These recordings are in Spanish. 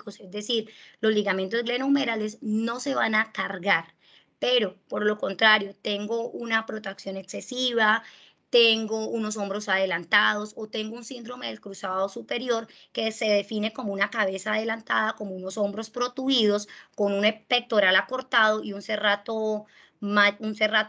es decir, los ligamentos glenohumerales no se van a cargar, pero por lo contrario, tengo una protracción excesiva, tengo unos hombros adelantados o tengo un síndrome del cruzado superior que se define como una cabeza adelantada, como unos hombros protuidos, con un pectoral acortado y un serrato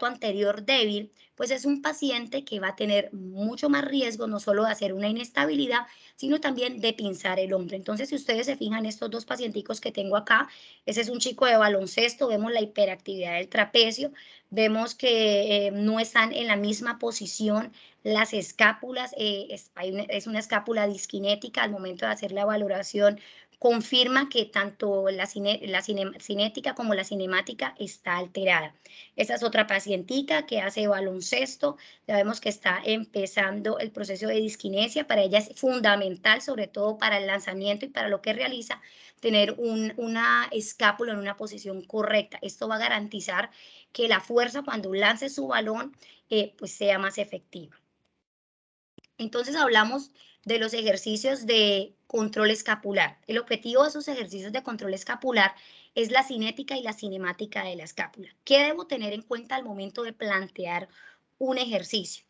anterior débil, pues es un paciente que va a tener mucho más riesgo no solo de hacer una inestabilidad, sino también de pinzar el hombro. Entonces, si ustedes se fijan, estos dos pacienticos que tengo acá, este es un chico de baloncesto, vemos la hiperactividad del trapecio, vemos que no están en la misma posición las escápulas, es una escápula disquinética al momento de hacer la valoración, confirma que tanto la cinética como la cinemática está alterada. Esta es otra pacientica que hace baloncesto, ya vemos que está empezando el proceso de disquinesia, para ella es fundamental, sobre todo para el lanzamiento y para lo que realiza, tener una escápula en una posición correcta. Esto va a garantizar que la fuerza cuando lance su balón pues sea más efectiva. Entonces hablamos de los ejercicios de control escapular. El objetivo de esos ejercicios de control escapular es la cinética y la cinemática de la escápula. ¿Qué debo tener en cuenta al momento de plantear un ejercicio?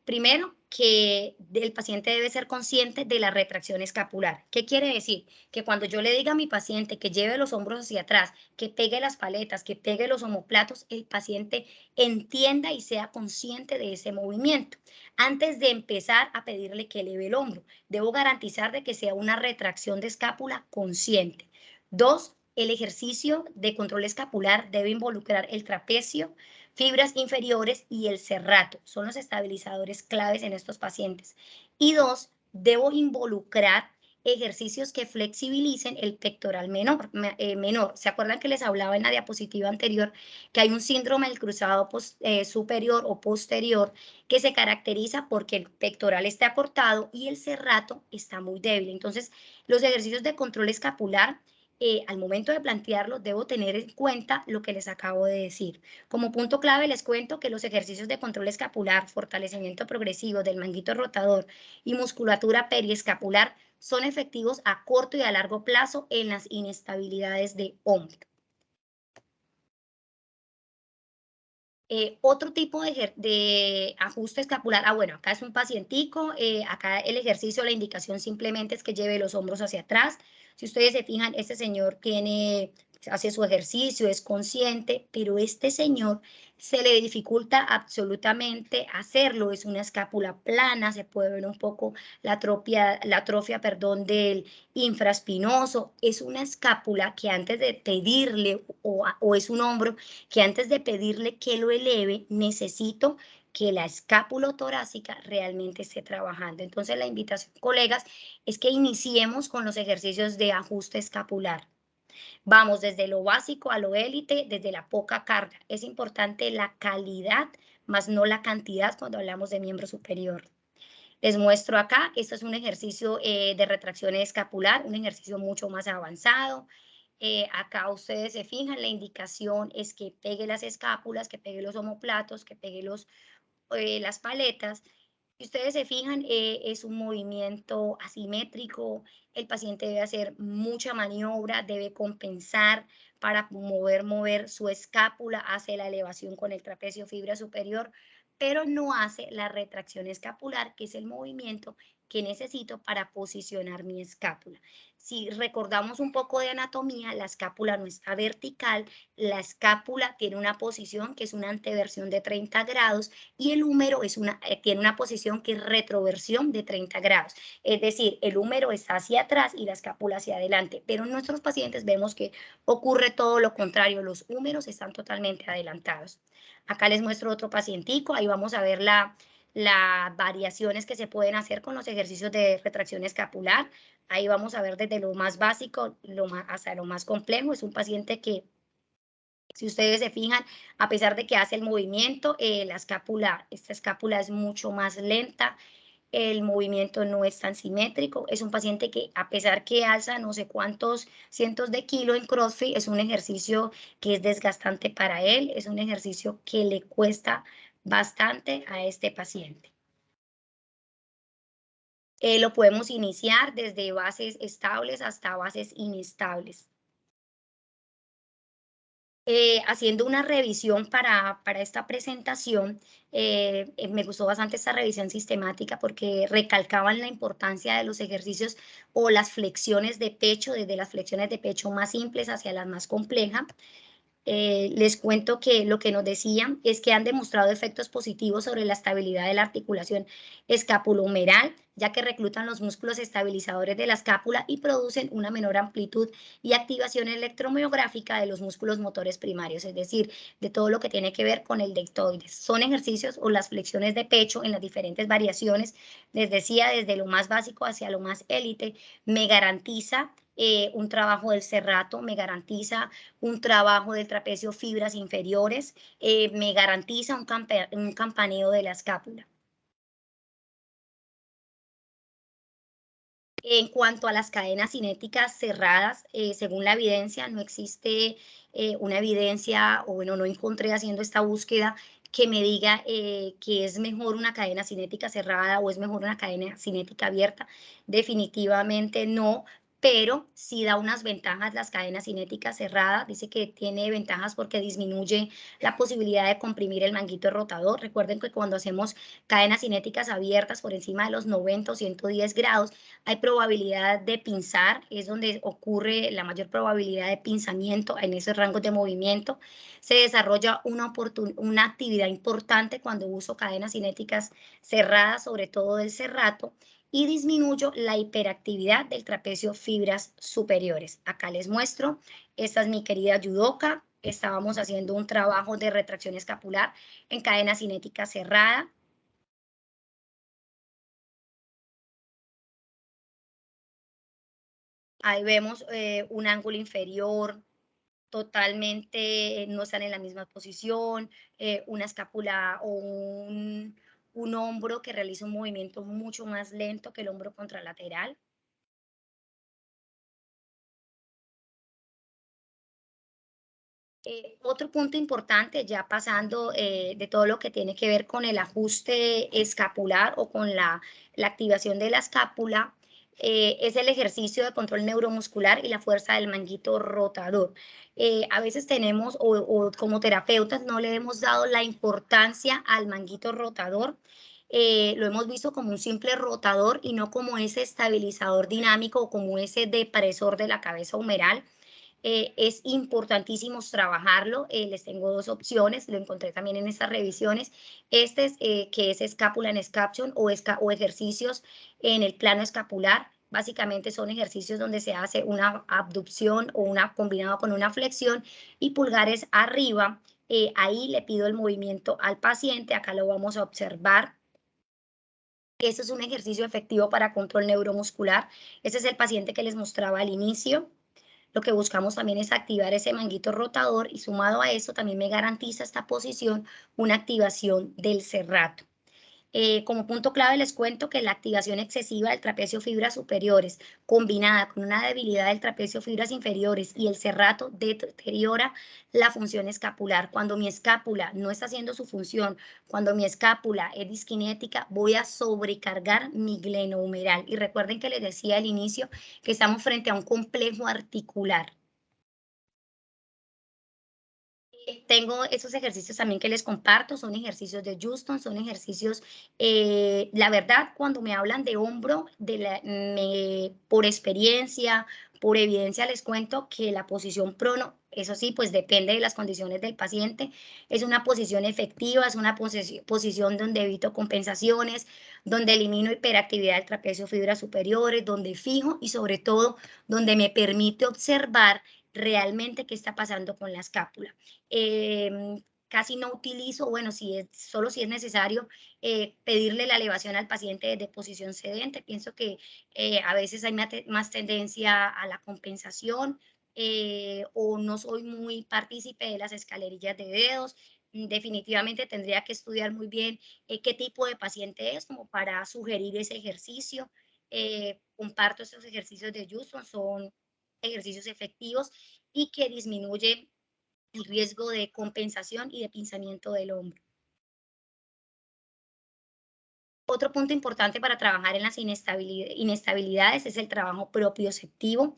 Primero, que el paciente debe ser consciente de la retracción escapular. ¿Qué quiere decir? Que cuando yo le diga a mi paciente que lleve los hombros hacia atrás, que pegue las paletas, que pegue los omóplatos, el paciente entienda y sea consciente de ese movimiento. Antes de empezar a pedirle que eleve el hombro, debo garantizar de que sea una retracción de escápula consciente. 2, el ejercicio de control escapular debe involucrar el trapecio, fibras inferiores y el serrato. Son los estabilizadores claves en estos pacientes. Y 2, debo involucrar ejercicios que flexibilicen el pectoral menor. ¿Se acuerdan que les hablaba en la diapositiva anterior que hay un síndrome del cruzado superior o posterior que se caracteriza porque el pectoral está acortado y el serrato está muy débil? Entonces, los ejercicios de control escapular, al momento de plantearlo, debo tener en cuenta lo que les acabo de decir. Como punto clave, les cuento que los ejercicios de control escapular, fortalecimiento progresivo del manguito rotador y musculatura periescapular son efectivos a corto y a largo plazo en las inestabilidades de hombro. Otro tipo de ajuste escapular, bueno, acá es un pacientico, acá el ejercicio, la indicación simplemente es que lleve los hombros hacia atrás. Si ustedes se fijan, este señor hace su ejercicio, es consciente, pero este señor se le dificulta absolutamente hacerlo. Es una escápula plana, se puede ver un poco la atrofia, del infraespinoso. Es una escápula que antes de pedirle, o es un hombro que antes de pedirle que lo eleve, necesito que la escápula torácica realmente esté trabajando. Entonces, la invitación, colegas, es que iniciemos con los ejercicios de ajuste escapular. Vamos desde lo básico a lo élite, desde la poca carga. Es importante la calidad, más no la cantidad cuando hablamos de miembro superior. Les muestro acá, esto es un ejercicio de retracción escapular, un ejercicio mucho más avanzado. Acá ustedes se fijan, la indicación es que pegue las escápulas, que pegue los omóplatos, que pegue las paletas. Si ustedes se fijan, es un movimiento asimétrico, el paciente debe hacer mucha maniobra, debe compensar para mover su escápula, hace la elevación con el trapecio fibra superior, pero no hace la retracción escapular, que es el movimiento que necesito para posicionar mi escápula. Si recordamos un poco de anatomía, la escápula no está vertical, la escápula tiene una posición que es una anteversión de 30 grados y el húmero tiene una posición que es retroversión de 30 grados. Es decir, el húmero está hacia atrás y la escápula hacia adelante, pero en nuestros pacientes vemos que ocurre todo lo contrario, los húmeros están totalmente adelantados. Acá les muestro otro pacientico, ahí vamos a ver las variaciones que se pueden hacer con los ejercicios de retracción escapular. Ahí vamos a ver desde lo más básico hasta lo más complejo. Es un paciente que, si ustedes se fijan, a pesar de que hace el movimiento, esta escápula es mucho más lenta, el movimiento no es tan simétrico. Es un paciente que, a pesar que alza no sé cuántos cientos de kilos en CrossFit, es un ejercicio que es desgastante para él, es un ejercicio que le cuesta bastante a este paciente. Lo podemos iniciar desde bases estables hasta bases inestables. Haciendo una revisión para esta presentación, me gustó bastante esta revisión sistemática porque recalcaban la importancia de los ejercicios o las flexiones de pecho, desde las flexiones de pecho más simples hacia las más complejas. Les cuento que lo que nos decían es que han demostrado efectos positivos sobre la estabilidad de la articulación escapulohumeral, ya que reclutan los músculos estabilizadores de la escápula y producen una menor amplitud y activación electromiográfica de los músculos motores primarios, es decir, de todo lo que tiene que ver con el deltoides. Son ejercicios o las flexiones de pecho en las diferentes variaciones, les decía, desde lo más básico hacia lo más élite, me garantiza un trabajo del serrato, me garantiza un trabajo del trapecio fibras inferiores, me garantiza un campaneo de la escápula. En cuanto a las cadenas cinéticas cerradas, según la evidencia, no existe una evidencia, o bueno, no encontré haciendo esta búsqueda que me diga que es mejor una cadena cinética cerrada o es mejor una cadena cinética abierta. Definitivamente no, pero sí da unas ventajas las cadenas cinéticas cerradas. Dice que tiene ventajas porque disminuye la posibilidad de comprimir el manguito rotador. Recuerden que cuando hacemos cadenas cinéticas abiertas por encima de los 90 o 110 grados, hay probabilidad de pinzar, es donde ocurre la mayor probabilidad de pinzamiento en esos rangos de movimiento. Se desarrolla una actividad importante cuando uso cadenas cinéticas cerradas, sobre todo del serrato, y disminuyo la hiperactividad del trapecio fibras superiores. Acá les muestro, esta es mi querida Yudoka, estábamos haciendo un trabajo de retracción escapular en cadena cinética cerrada. Ahí vemos un ángulo inferior totalmente, no están en la misma posición, una escápula o un hombro que realiza un movimiento mucho más lento que el hombro contralateral. Otro punto importante, ya pasando de todo lo que tiene que ver con el ajuste escapular o con la activación de la escápula, es el ejercicio de control neuromuscular y la fuerza del manguito rotador. A veces tenemos, o como terapeutas, no le hemos dado la importancia al manguito rotador. Lo hemos visto como un simple rotador y no como ese estabilizador dinámico o como ese depresor de la cabeza humeral. Es importantísimo trabajarlo. Les tengo dos opciones, lo encontré también en estas revisiones. Este es que es escápula en scaption o ejercicios en el plano escapular. Básicamente son ejercicios donde se hace una abducción o una combinado con una flexión y pulgares arriba. Ahí le pido el movimiento al paciente. Acá lo vamos a observar. Este es un ejercicio efectivo para control neuromuscular. Este es el paciente que les mostraba al inicio. Lo que buscamos también es activar ese manguito rotador y sumado a eso también me garantiza esta posición una activación del serrato. Como punto clave les cuento que la activación excesiva del trapecio fibras superiores combinada con una debilidad del trapecio fibras inferiores y el serrato deteriora la función escapular. Cuando mi escápula no está haciendo su función, cuando mi escápula es disquinética, voy a sobrecargar mi glenohumeral. Y recuerden que les decía al inicio que estamos frente a un complejo articular. Tengo esos ejercicios también que les comparto, son ejercicios de Houston, son ejercicios, la verdad, cuando me hablan de hombro, por experiencia, por evidencia, les cuento que la posición prono, eso sí, pues depende de las condiciones del paciente, es una posición efectiva, es una posición donde evito compensaciones, donde elimino hiperactividad del trapecio fibras superiores, donde fijo y sobre todo donde me permite observar realmente qué está pasando con la escápula. Casi no utilizo, bueno, solo si es necesario, pedirle la elevación al paciente desde posición sedente. Pienso que a veces hay más tendencia a la compensación o no soy muy partícipe de las escalerillas de dedos. Definitivamente tendría que estudiar muy bien qué tipo de paciente es como para sugerir ese ejercicio. Comparto estos ejercicios de Houston, son ejercicios efectivos y que disminuyen el riesgo de compensación y de pinzamiento del hombro. Otro punto importante para trabajar en las inestabilidades es el trabajo propioceptivo,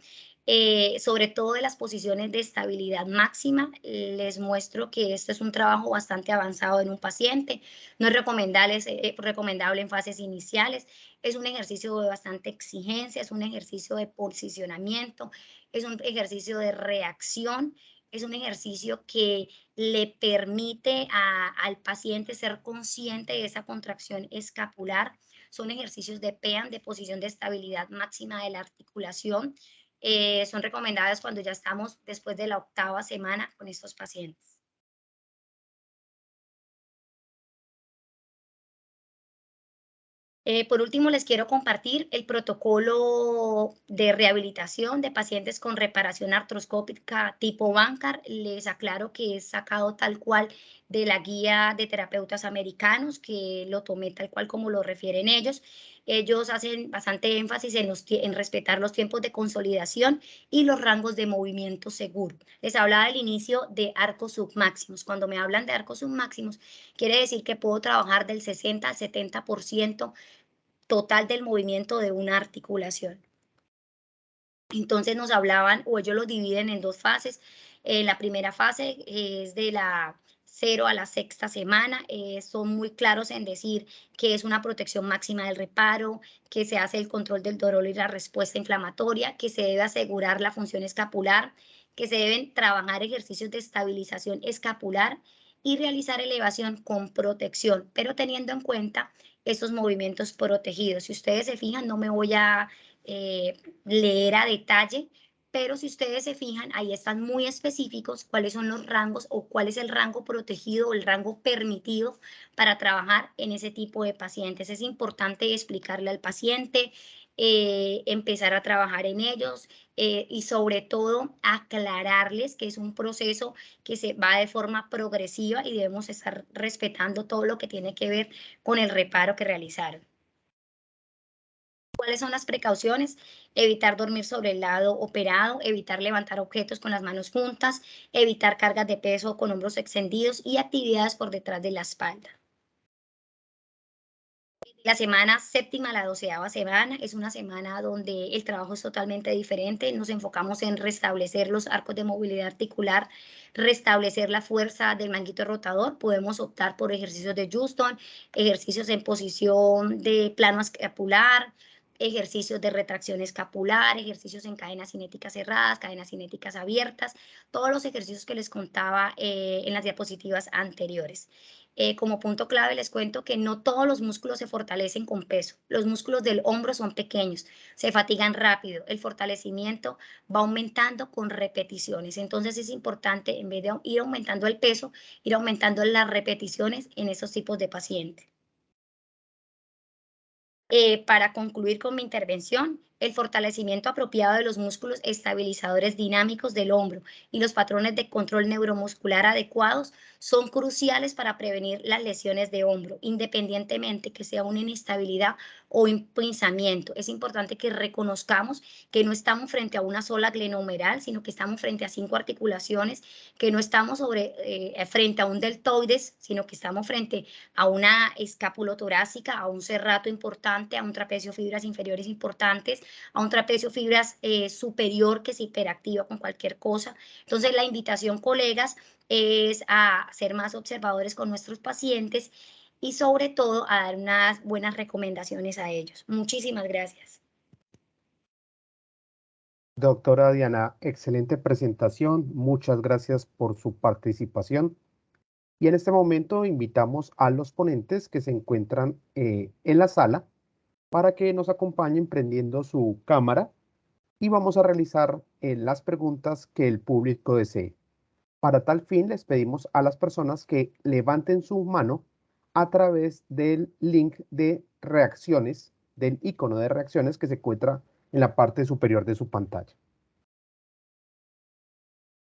sobre todo de las posiciones de estabilidad máxima. Les muestro que este es un trabajo bastante avanzado en un paciente. No es recomendable en fases iniciales. Es un ejercicio de bastante exigencia, es un ejercicio de posicionamiento, es un ejercicio de reacción, es un ejercicio que le permite al paciente ser consciente de esa contracción escapular. Son ejercicios de PEAN, de posición de estabilidad máxima de la articulación. Son recomendadas cuando ya estamos después de la 8ª semana con estos pacientes. Por último, les quiero compartir el protocolo de rehabilitación de pacientes con reparación artroscópica tipo Bankart. Les aclaro que es sacado tal cual de la guía de terapeutas americanos, que lo tomé tal cual como lo refieren ellos. Ellos hacen bastante énfasis en respetar los tiempos de consolidación y los rangos de movimiento seguro. Les hablaba al inicio de arcos submáximos. Cuando me hablan de arcos submáximos, quiere decir que puedo trabajar del 60 al 70% total del movimiento de una articulación. Entonces nos hablaban, o ellos lo dividen en 2 fases. La primera fase es de la 0 a la 6ª semana. Son muy claros en decir que es una protección máxima del reparo, que se hace el control del dolor y la respuesta inflamatoria, que se debe asegurar la función escapular, que se deben trabajar ejercicios de estabilización escapular y realizar elevación con protección, pero teniendo en cuenta estos movimientos protegidos. Si ustedes se fijan, no me voy a leer a detalle, pero si ustedes se fijan, ahí están muy específicos cuáles son los rangos o cuál es el rango protegido o el rango permitido para trabajar en ese tipo de pacientes. Es importante explicarle al paciente, empezar a trabajar en ellos y sobre todo aclararles que es un proceso que se va de forma progresiva y debemos estar respetando todo lo que tiene que ver con el reparo que realizaron. ¿Cuáles son las precauciones? Evitar dormir sobre el lado operado, evitar levantar objetos con las manos juntas, evitar cargas de peso con hombros extendidos y actividades por detrás de la espalda. La semana 7ª a la 12ª semana es una semana donde el trabajo es totalmente diferente. Nos enfocamos en restablecer los arcos de movilidad articular, restablecer la fuerza del manguito rotador. Podemos optar por ejercicios de Houston, ejercicios en posición de plano escapular, ejercicios de retracción escapular, ejercicios en cadenas cinéticas cerradas, cadenas cinéticas abiertas, todos los ejercicios que les contaba en las diapositivas anteriores. Como punto clave les cuento que no todos los músculos se fortalecen con peso. Los músculos del hombro son pequeños, se fatigan rápido. El fortalecimiento va aumentando con repeticiones. Entonces es importante, en vez de ir aumentando el peso, ir aumentando las repeticiones en esos tipos de pacientes. Para concluir con mi intervención, el fortalecimiento apropiado de los músculos estabilizadores dinámicos del hombro y los patrones de control neuromuscular adecuados son cruciales para prevenir las lesiones de hombro, independientemente que sea una inestabilidad o un pinzamiento. Es importante que reconozcamos que no estamos frente a una sola glenohumeral, sino que estamos frente a 5 articulaciones, que no estamos frente a un deltoides, sino que estamos frente a una escapulotorácica, a un serrato importante, a un trapecio fibras inferiores importantes, a un trapecio fibras superior que se hiperactiva con cualquier cosa. Entonces la invitación, colegas, es a ser más observadores con nuestros pacientes y sobre todo a dar unas buenas recomendaciones a ellos. Muchísimas gracias. Doctora Diana, excelente presentación. Muchas gracias por su participación. Y en este momento invitamos a los ponentes que se encuentran en la sala para que nos acompañen prendiendo su cámara y vamos a realizar las preguntas que el público desee. Para tal fin, les pedimos a las personas que levanten su mano a través del link de reacciones, del icono de reacciones que se encuentra en la parte superior de su pantalla.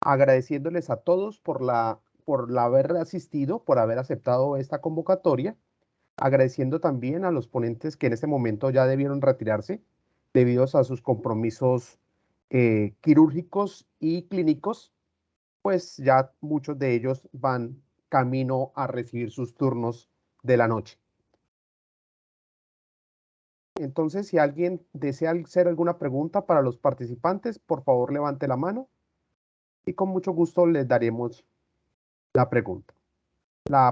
Agradeciéndoles a todos por haber asistido, por haber aceptado esta convocatoria, agradeciendo también a los ponentes que en este momento ya debieron retirarse debido a sus compromisos quirúrgicos y clínicos, pues ya muchos de ellos van camino a recibir sus turnos de la noche. Entonces, si alguien desea hacer alguna pregunta para los participantes, por favor levante la mano y con mucho gusto les daremos la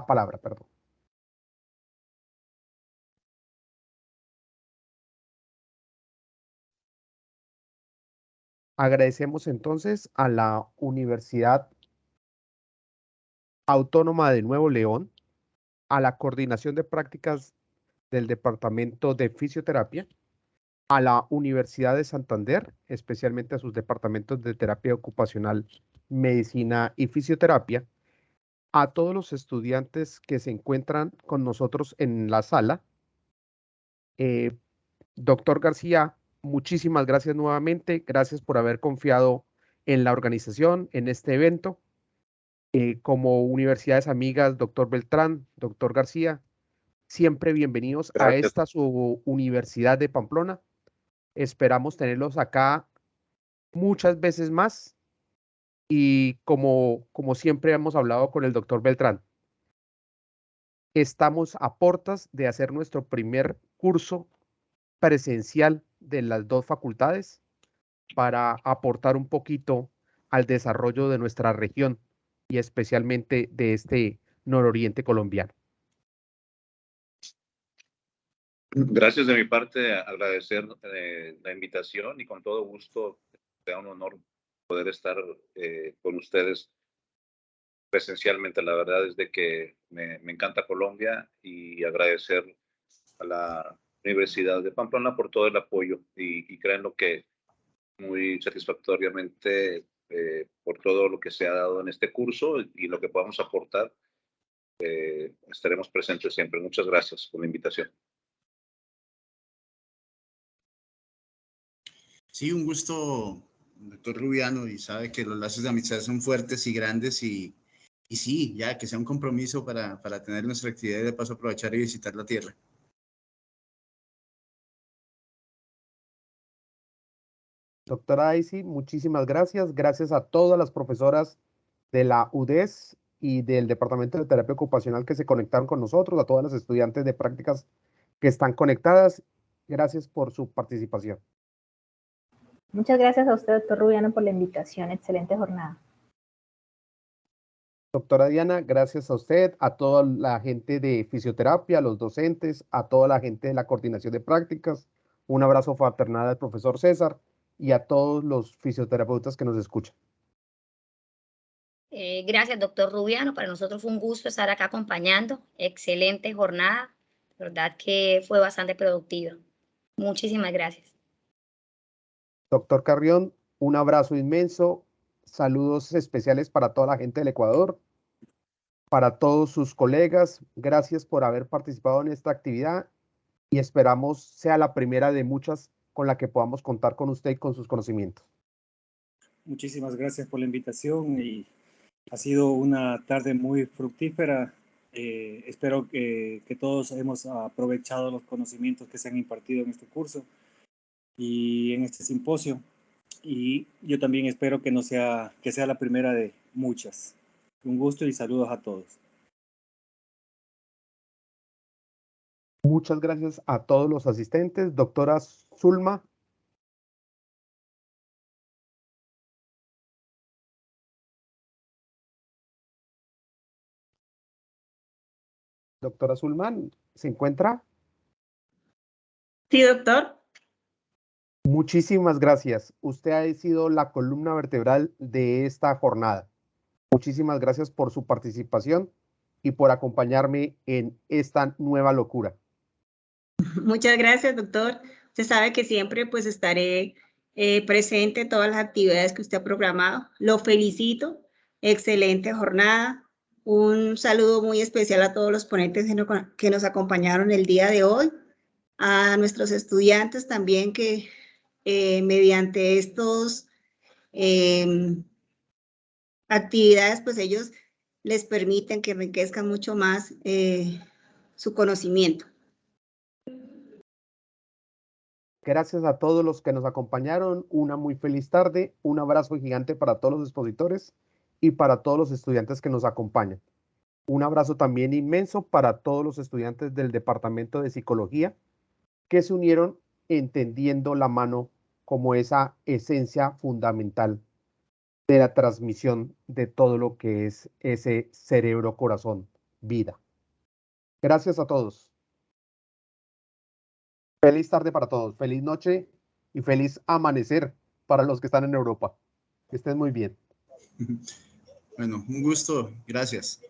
palabra, perdón. Agradecemos entonces a la Universidad Autónoma de Nuevo León, a la Coordinación de Prácticas del Departamento de Fisioterapia, a la Universidad de Santander, especialmente a sus departamentos de terapia ocupacional, medicina y fisioterapia, a todos los estudiantes que se encuentran con nosotros en la sala. Doctor García, muchísimas gracias nuevamente. Gracias por haber confiado en la organización, en este evento. Como universidades amigas, doctor Beltrán, doctor García, siempre bienvenidos a esta su Universidad de Pamplona. Esperamos tenerlos acá muchas veces más. Y como siempre hemos hablado con el doctor Beltrán, estamos a puertas de hacer nuestro primer curso presencial de las dos facultades para aportar un poquito al desarrollo de nuestra región y especialmente de este nororiente colombiano. Gracias de mi parte, agradecer la invitación y con todo gusto, sea un honor poder estar con ustedes presencialmente. La verdad es de que me encanta Colombia y agradecer a la Universidad de Pamplona por todo el apoyo y créanlo que muy satisfactoriamente por todo lo que se ha dado en este curso y lo que podamos aportar. Estaremos presentes siempre. Muchas gracias por la invitación. Sí, un gusto, doctor Rubiano, y sabe que los lazos de amistad son fuertes y grandes y sí, ya que sea un compromiso para tener nuestra actividad y de paso aprovechar y visitar la tierra. Doctora Daisy, muchísimas gracias. Gracias a todas las profesoras de la UDES y del Departamento de Terapia Ocupacional que se conectaron con nosotros, a todas las estudiantes de prácticas que están conectadas. Gracias por su participación. Muchas gracias a usted, doctor Rubiano, por la invitación. Excelente jornada. Doctora Diana, gracias a usted, a toda la gente de fisioterapia, a los docentes, a toda la gente de la coordinación de prácticas. Un abrazo fraternal al profesor César y a todos los fisioterapeutas que nos escuchan. Gracias, doctor Rubiano. Para nosotros fue un gusto estar acá acompañando. Excelente jornada. La verdad que fue bastante productiva. Muchísimas gracias. Doctor Carrión, un abrazo inmenso. Saludos especiales para toda la gente del Ecuador, para todos sus colegas. Gracias por haber participado en esta actividad y esperamos sea la primera de muchas con la que podamos contar con usted y con sus conocimientos. Muchísimas gracias por la invitación y ha sido una tarde muy fructífera. Espero que todos hemos aprovechado los conocimientos que se han impartido en este curso y en este simposio. Y yo también espero que sea la primera de muchas. Un gusto y saludos a todos. Muchas gracias a todos los asistentes. Doctora Zulma. Doctora Zulman, ¿se encuentra? Sí, doctor. Muchísimas gracias. Usted ha sido la columna vertebral de esta jornada. Muchísimas gracias por su participación y por acompañarme en esta nueva locura. Muchas gracias, doctor. Usted sabe que siempre pues estaré presente en todas las actividades que usted ha programado. Lo felicito. Excelente jornada. Un saludo muy especial a todos los ponentes que nos acompañaron el día de hoy. A nuestros estudiantes también que mediante estos actividades, pues ellos les permiten que enriquezcan mucho más su conocimiento. Gracias a todos los que nos acompañaron. Una muy feliz tarde. Un abrazo gigante para todos los expositores y para todos los estudiantes que nos acompañan. Un abrazo también inmenso para todos los estudiantes del Departamento de Psicología que se unieron entendiendo la mano como esa esencia fundamental de la transmisión de todo lo que es ese cerebro, corazón, vida. Gracias a todos. Feliz tarde para todos, feliz noche y feliz amanecer para los que están en Europa. Que estén muy bien. Bueno, un gusto. Gracias.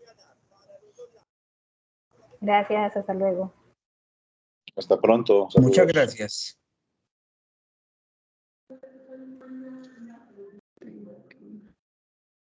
Gracias, hasta luego. Hasta pronto. Muchas Saludos. gracias.